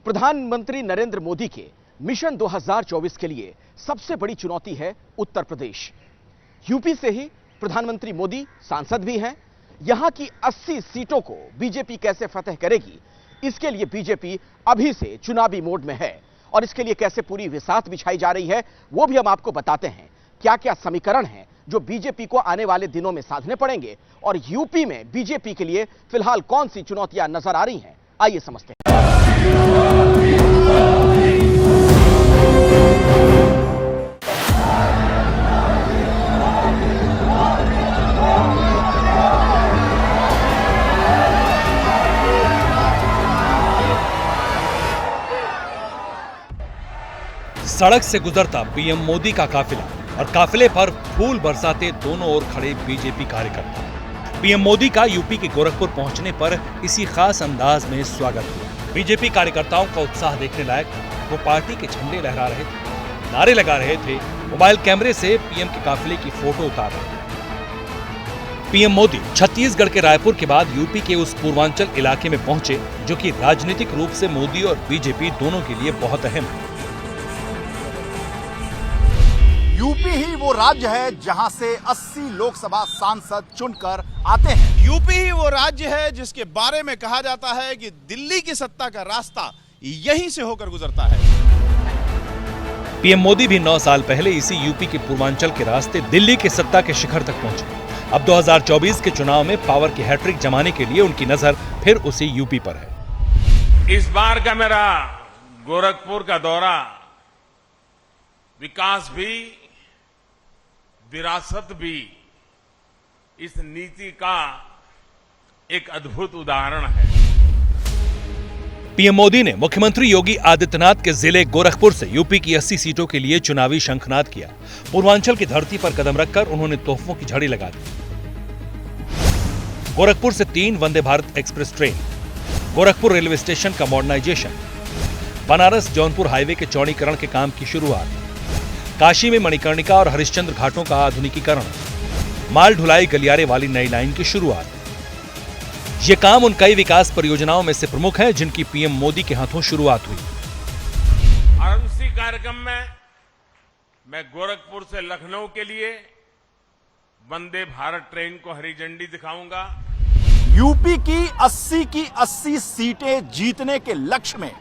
प्रधानमंत्री नरेंद्र मोदी के मिशन 2024 के लिए सबसे बड़ी चुनौती है उत्तर प्रदेश। यूपी से ही प्रधानमंत्री मोदी सांसद भी हैं। यहां की 80 सीटों को बीजेपी कैसे फतेह करेगी, इसके लिए बीजेपी अभी से चुनावी मोड में है और इसके लिए कैसे पूरी विसात बिछाई जा रही है वो भी हम आपको बताते हैं। क्या क्या समीकरण हैं जो बीजेपी को आने वाले दिनों में साधने पड़ेंगे और यूपी में बीजेपी के लिए फिलहाल कौन सी चुनौतियां नजर आ रही हैं, आइए समझते हैं। सड़क से गुजरता पीएम मोदी का काफिला और काफिले पर फूल बरसाते दोनों ओर खड़े बीजेपी कार्यकर्ता। पीएम मोदी का यूपी के गोरखपुर पहुंचने पर इसी खास अंदाज में स्वागत हुआ। बीजेपी कार्यकर्ताओं का उत्साह देखने लायक। वो पार्टी के झंडे लहरा रहे थे, नारे लगा रहे थे, मोबाइल कैमरे से पीएम के काफिले की फोटो उतार रहे थे। पीएम मोदी छत्तीसगढ़ के रायपुर के बाद यूपी के उस पूर्वांचल इलाके में पहुंचे जो कि राजनीतिक रूप से मोदी और बीजेपी दोनों के लिए बहुत अहम है। यूपी ही वो राज्य है जहां से 80 लोकसभा सांसद चुनकर आते हैं। यूपी ही वो राज्य है जिसके बारे में कहा जाता है कि दिल्ली की सत्ता का रास्ता यहीं से होकर गुजरता है। पीएम मोदी भी 9 साल पहले इसी यूपी के पूर्वांचल के रास्ते दिल्ली के सत्ता के शिखर तक पहुंचे। अब 2024 के चुनाव में पावर की हैट्रिक जमाने के लिए उनकी नजर फिर उसी यूपी पर है। इस बार का मेरा गोरखपुर का दौरा विकास भी, विरासत भी, इस नीति का एक अद्भुत उदाहरण है। पीएम मोदी ने मुख्यमंत्री योगी आदित्यनाथ के जिले गोरखपुर से यूपी की 80 सीटों के लिए चुनावी शंखनाद किया। पूर्वांचल की धरती पर कदम रखकर उन्होंने तोहफों की झड़ी लगा दी। गोरखपुर से 3 Vande Bharat express train, Gorakhpur railway station का मॉडर्नाइजेशन, बनारस जौनपुर हाईवे के चौड़ीकरण के काम की शुरुआत, काशी में मणिकर्णिका और हरिश्चंद्र घाटों का आधुनिकीकरण, माल ढुलाई गलियारे वाली नई लाइन की शुरुआत। ये काम उन कई विकास परियोजनाओं में से प्रमुख हैं जिनकी पीएम मोदी के हाथों शुरुआत हुई। और उसी कार्यक्रम में मैं गोरखपुर से लखनऊ के लिए वंदे भारत ट्रेन को हरी झंडी दिखाऊंगा। यूपी की 80 सीटें जीतने के लक्ष्य में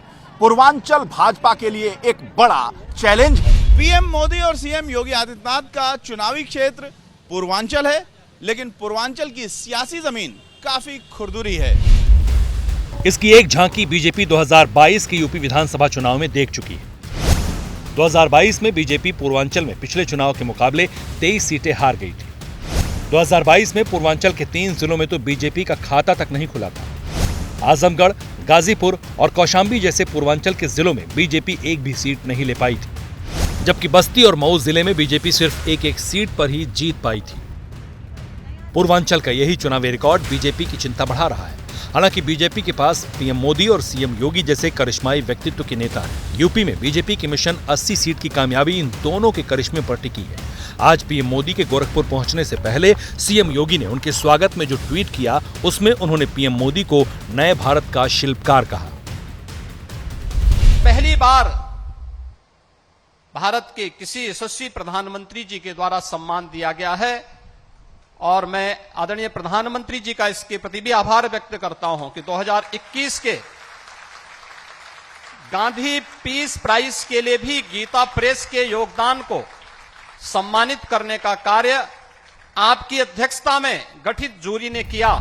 पूर्वांचल भाजपा के लिए एक बड़ा चैलेंज है। पीएम मोदी और सीएम योगी आदित्यनाथ का चुनावी क्षेत्र पूर्वांचल है, लेकिन पूर्वांचल की सियासी जमीन काफी खुरदुरी है। इसकी एक झांकी बीजेपी 2022 के यूपी विधानसभा चुनाव में देख चुकी है। 2022 में बीजेपी पूर्वांचल में पिछले चुनाव के मुकाबले 23 सीटें हार गई थी। 2022 में पूर्वांचल के 3 जिलों में तो बीजेपी का खाता तक नहीं खुला था। आजमगढ़, गाजीपुर और कौशांबी जैसे पूर्वांचल के जिलों में बीजेपी एक भी सीट नहीं ले पाई थी, जबकि बस्ती और मऊ जिले में बीजेपी सिर्फ एक सीट पर ही जीत पाई थी। पूर्वांचल का यही चुनावी रिकॉर्ड बीजेपी की चिंता बढ़ा रहा है। हालांकि बीजेपी के पास पीएम मोदी और सीएम योगी जैसे करिश्माई व्यक्तित्व के नेता हैं। यूपी में बीजेपी की मिशन 80 सीट की कामयाबी इन दोनों के करिश्मे पर टिकी है। आज पीएम मोदी के गोरखपुर पहुंचने से पहले सीएम योगी ने उनके स्वागत में जो ट्वीट किया, उसमें उन्होंने पीएम मोदी को नए भारत का शिल्पकार कहा। पहली बार भारत के किसी यशस्वी प्रधानमंत्री जी के द्वारा सम्मान दिया गया है और मैं आदरणीय प्रधानमंत्री जी का इसके प्रति भी आभार व्यक्त करता हूं कि 2021 के गांधी पीस प्राइज के लिए भी गीता प्रेस के योगदान को सम्मानित करने का कार्य आपकी अध्यक्षता में गठित जूरी ने किया।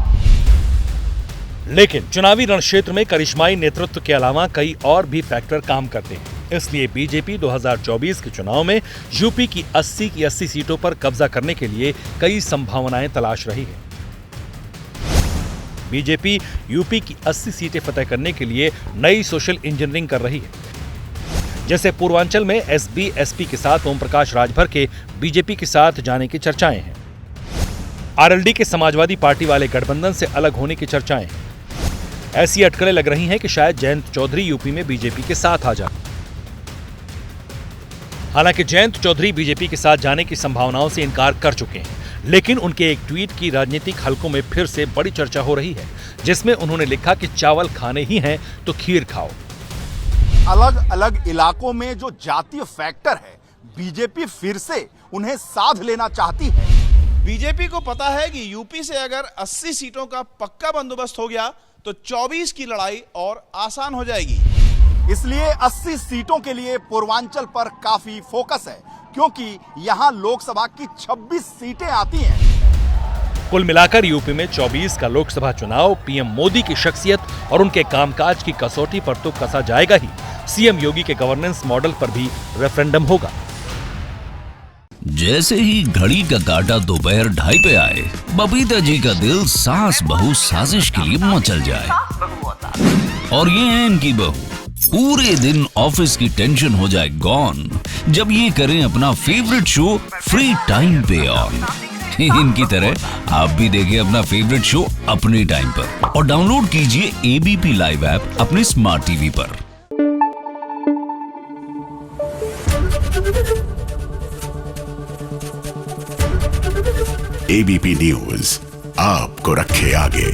लेकिन चुनावी रणक्षेत्र में करिश्माई नेतृत्व के अलावा कई और भी फैक्टर काम करते हैं। इसलिए बीजेपी 2024 के चुनाव में यूपी की 80 सीटों पर कब्जा करने के लिए कई संभावनाएं तलाश रही है। बीजेपी यूपी की 80 सीटें फतह करने के लिए नई सोशल इंजीनियरिंग कर रही है। जैसे पूर्वांचल में एसबी-एसपी के साथ ओम प्रकाश राजभर के बीजेपी के साथ जाने की चर्चाएं हैं। आरएलडी के समाजवादी पार्टी वाले गठबंधन से अलग होने की चर्चाएं हैं। ऐसी अटकलें लग रही हैं कि शायद जयंत चौधरी यूपी में बीजेपी के साथ आ जाए। हालांकि जयंत चौधरी बीजेपी के साथ जाने की संभावनाओं से इनकार कर चुके हैं, लेकिन उनके एक ट्वीट की राजनीतिक हलकों में फिर से बड़ी चर्चा हो रही है, जिसमें उन्होंने लिखा कि चावल खाने ही हैं तो खीर खाओ। अलग अलग इलाकों में जो जातीय फैक्टर है, बीजेपी फिर से उन्हें साध लेना चाहती है। बीजेपी को पता है कि यूपी से अगर 80 सीटों का पक्का बंदोबस्त हो गया तो 24 की लड़ाई और आसान हो जाएगी। इसलिए 80 सीटों के लिए पूर्वांचल पर काफी फोकस है, क्योंकि यहां लोकसभा की 26 सीटें आती हैं। कुल मिलाकर यूपी में 24 का लोकसभा चुनाव पीएम मोदी की शख्सियत और उनके कामकाज की कसौटी पर तो कसा जाएगा ही, सीएम योगी के गवर्नेंस मॉडल पर भी रेफरेंडम होगा। जैसे ही घड़ी का काटा दोपहर 2:30 पे आए, बबीता जी का दिल सास बहू साजिश के लिए मचल जाए। और ये है इनकी बहू, पूरे दिन ऑफिस की टेंशन हो जाए गॉन जब ये करें अपना फेवरेट शो फ्री टाइम पे ऑन। इनकी तरह आप भी देखिए अपना फेवरेट शो अपने टाइम पर और डाउनलोड कीजिए एबीपी लाइव ऐप अपने स्मार्ट टीवी पर। एबीपी न्यूज आपको रखे आगे।